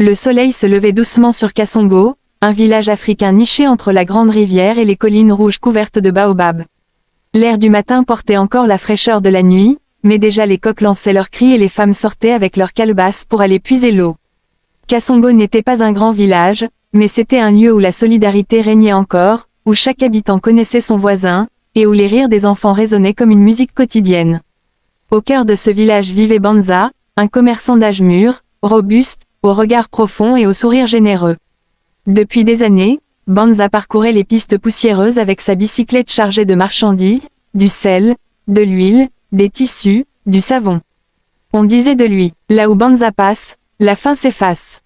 Le soleil se levait doucement sur Kasongo, un village africain niché entre la grande rivière et les collines rouges couvertes de baobabs. L'air du matin portait encore la fraîcheur de la nuit, mais déjà les coqs lançaient leurs cris et les femmes sortaient avec leurs calebasses pour aller puiser l'eau. Kasongo n'était pas un grand village, mais c'était un lieu où la solidarité régnait encore, où chaque habitant connaissait son voisin, et où les rires des enfants résonnaient comme une musique quotidienne. Au cœur de ce village vivait Banza, un commerçant d'âge mûr, robuste, au regard profond et au sourire généreux. Depuis des années, Banza parcourait les pistes poussiéreuses avec sa bicyclette chargée de marchandises, du sel, de l'huile, des tissus, du savon. On disait de lui, là où Banza passe, la faim s'efface.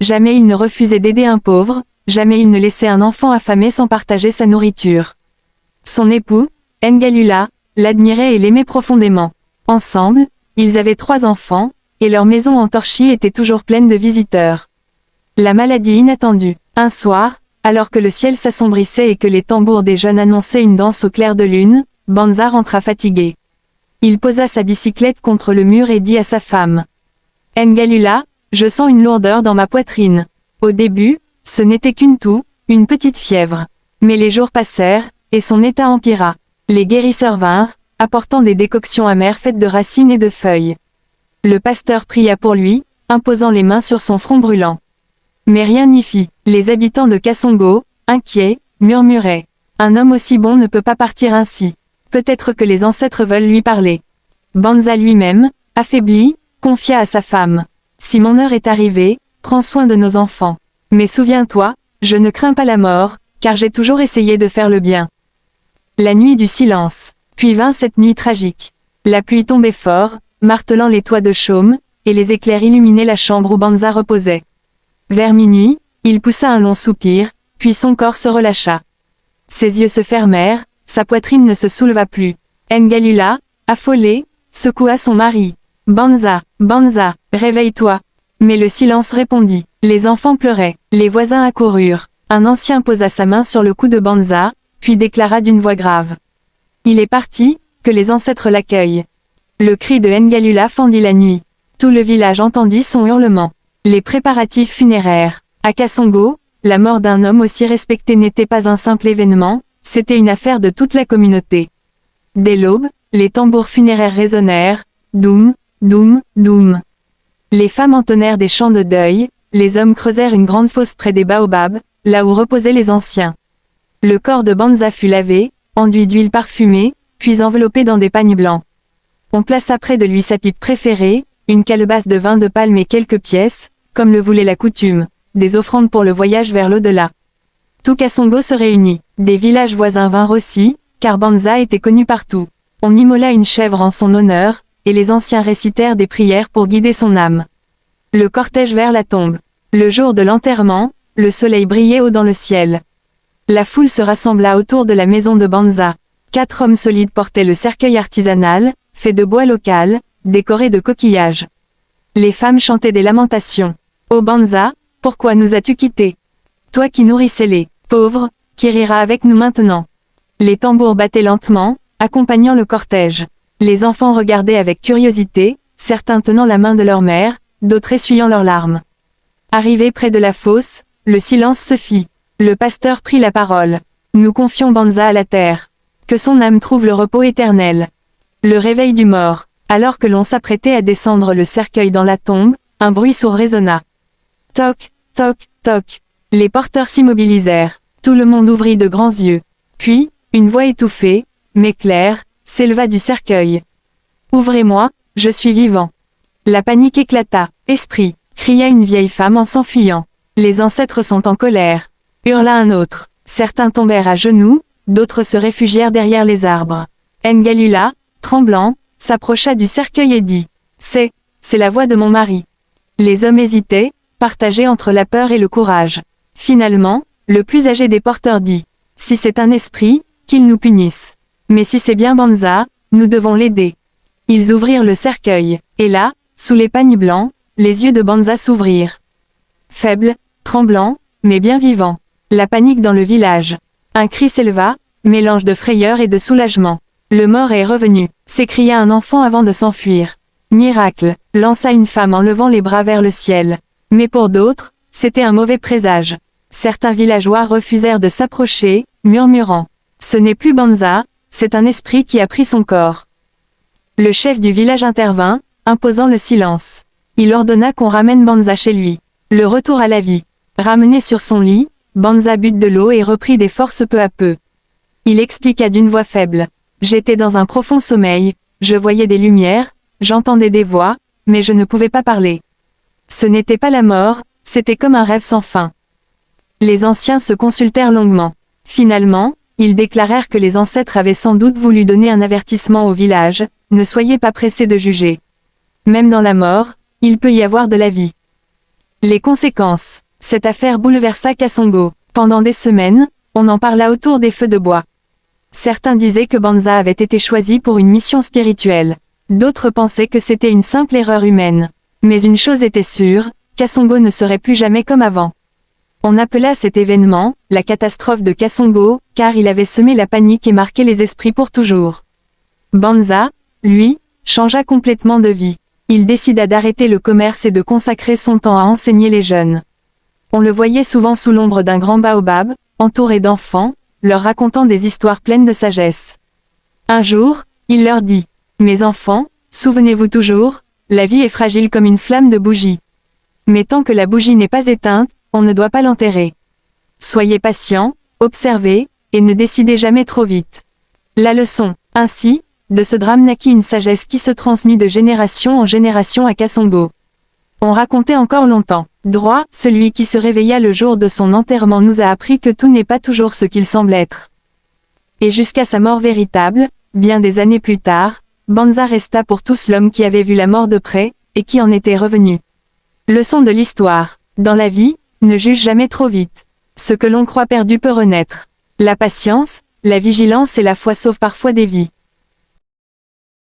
Jamais il ne refusait d'aider un pauvre, jamais il ne laissait un enfant affamé sans partager sa nourriture. Son époux, Ngalula, l'admirait et l'aimait profondément. Ensemble, ils avaient 3 enfants, et leur maison en torchis était toujours pleine de visiteurs. La maladie inattendue. Un soir, alors que le ciel s'assombrissait et que les tambours des jeunes annonçaient une danse au clair de lune, Banza rentra fatigué. Il posa sa bicyclette contre le mur et dit à sa femme. « Ngalula, je sens une lourdeur dans ma poitrine. Au début, ce n'était qu'une toux, une petite fièvre. Mais les jours passèrent, et son état empira. Les guérisseurs vinrent, apportant des décoctions amères faites de racines et de feuilles. Le pasteur pria pour lui, imposant les mains sur son front brûlant. Mais rien n'y fit. Les habitants de Kasongo, inquiets, murmuraient. Un homme aussi bon ne peut pas partir ainsi. Peut-être que les ancêtres veulent lui parler. Banza lui-même, affaibli, confia à sa femme. Si mon heure est arrivée, prends soin de nos enfants. Mais souviens-toi, je ne crains pas la mort, car j'ai toujours essayé de faire le bien. La nuit du silence. Puis vint cette nuit tragique. La pluie tombait fort, martelant les toits de chaume, et les éclairs illuminaient la chambre où Banza reposait. Vers minuit, il poussa un long soupir, puis son corps se relâcha. Ses yeux se fermèrent, sa poitrine ne se souleva plus. Ngalula, affolée, secoua son mari. « Banza, Banza, réveille-toi !» Mais le silence répondit. Les enfants pleuraient. Les voisins accoururent. Un ancien posa sa main sur le cou de Banza, puis déclara d'une voix grave. « Il est parti, que les ancêtres l'accueillent. » Le cri de Ngalula fendit la nuit. Tout le village entendit son hurlement. Les préparatifs funéraires. À Kasongo, la mort d'un homme aussi respecté n'était pas un simple événement, c'était une affaire de toute la communauté. Dès l'aube, les tambours funéraires résonnèrent, doum, doum, doum. Les femmes entonnèrent des chants de deuil, les hommes creusèrent une grande fosse près des baobabs, là où reposaient les anciens. Le corps de Banza fut lavé, enduit d'huile parfumée, puis enveloppé dans des pagnes blancs. On plaça près de lui sa pipe préférée, une calebasse de vin de palme et quelques pièces, comme le voulait la coutume, des offrandes pour le voyage vers l'au-delà. Tout Kasongo se réunit. Des villages voisins vinrent aussi, car Banza était connu partout. On immola une chèvre en son honneur, et les anciens récitèrent des prières pour guider son âme. Le cortège vers la tombe. Le jour de l'enterrement, le soleil brillait haut dans le ciel. La foule se rassembla autour de la maison de Banza. 4 hommes solides portaient le cercueil artisanal, fait de bois local, décoré de coquillages. Les femmes chantaient des lamentations. « Ô Banza, pourquoi nous as-tu quittés? Toi qui nourrissais les pauvres, qui rira avec nous maintenant ?» Les tambours battaient lentement, accompagnant le cortège. Les enfants regardaient avec curiosité, certains tenant la main de leur mère, d'autres essuyant leurs larmes. Arrivé près de la fosse, le silence se fit. Le pasteur prit la parole. « Nous confions Banza à la terre. Que son âme trouve le repos éternel. » Le réveil du mort. Alors que l'on s'apprêtait à descendre le cercueil dans la tombe, un bruit sourd résonna. Toc, toc, toc. Les porteurs s'immobilisèrent. Tout le monde ouvrit de grands yeux. Puis, une voix étouffée, mais claire, s'éleva du cercueil. « Ouvrez-moi, je suis vivant. » La panique éclata. « Esprit !» cria une vieille femme en s'enfuyant. « Les ancêtres sont en colère !» hurla un autre. Certains tombèrent à genoux, d'autres se réfugièrent derrière les arbres. Ngalula, tremblant, s'approcha du cercueil et dit « C'est la voix de mon mari. » Les hommes hésitaient, partagés entre la peur et le courage. Finalement, le plus âgé des porteurs dit « Si c'est un esprit, qu'il nous punisse. Mais si c'est bien Banza, nous devons l'aider. » Ils ouvrirent le cercueil, et là, sous les pagnes blancs, les yeux de Banza s'ouvrirent. Faible, tremblant, mais bien vivant. La panique dans le village. Un cri s'éleva, mélange de frayeur et de soulagement. « Le mort est revenu !» s'écria un enfant avant de s'enfuir. « Miracle !» lança une femme en levant les bras vers le ciel. Mais pour d'autres, c'était un mauvais présage. Certains villageois refusèrent de s'approcher, murmurant. Ce n'est plus Banza, c'est un esprit qui a pris son corps. Le chef du village intervint, imposant le silence. Il ordonna qu'on ramène Banza chez lui. Le retour à la vie. Ramené sur son lit, Banza but de l'eau et reprit des forces peu à peu. Il expliqua d'une voix faible. J'étais dans un profond sommeil, je voyais des lumières, j'entendais des voix, mais je ne pouvais pas parler. Ce n'était pas la mort, c'était comme un rêve sans fin. Les anciens se consultèrent longuement. Finalement, ils déclarèrent que les ancêtres avaient sans doute voulu donner un avertissement au village, ne soyez pas pressés de juger. Même dans la mort, il peut y avoir de la vie. Les conséquences. Cette affaire bouleversa Kasongo. Pendant des semaines, on en parla autour des feux de bois. Certains disaient que Banza avait été choisi pour une mission spirituelle. D'autres pensaient que c'était une simple erreur humaine. Mais une chose était sûre, Kasongo ne serait plus jamais comme avant. On appela cet événement, la catastrophe de Kasongo, car il avait semé la panique et marqué les esprits pour toujours. Banza, lui, changea complètement de vie. Il décida d'arrêter le commerce et de consacrer son temps à enseigner les jeunes. On le voyait souvent sous l'ombre d'un grand baobab, entouré d'enfants, leur racontant des histoires pleines de sagesse. Un jour, il leur dit « Mes enfants, souvenez-vous toujours, la vie est fragile comme une flamme de bougie. Mais tant que la bougie n'est pas éteinte, on ne doit pas l'enterrer. Soyez patients, observez, et ne décidez jamais trop vite. » La leçon. Ainsi, de ce drame naquit une sagesse qui se transmit de génération en génération à Kasongo. On racontait encore longtemps. Droit, celui qui se réveilla le jour de son enterrement nous a appris que tout n'est pas toujours ce qu'il semble être. Et jusqu'à sa mort véritable, bien des années plus tard, Banza resta pour tous l'homme qui avait vu la mort de près, et qui en était revenu. Leçon de l'histoire. Dans la vie, ne juge jamais trop vite. Ce que l'on croit perdu peut renaître. La patience, la vigilance et la foi sauvent parfois des vies.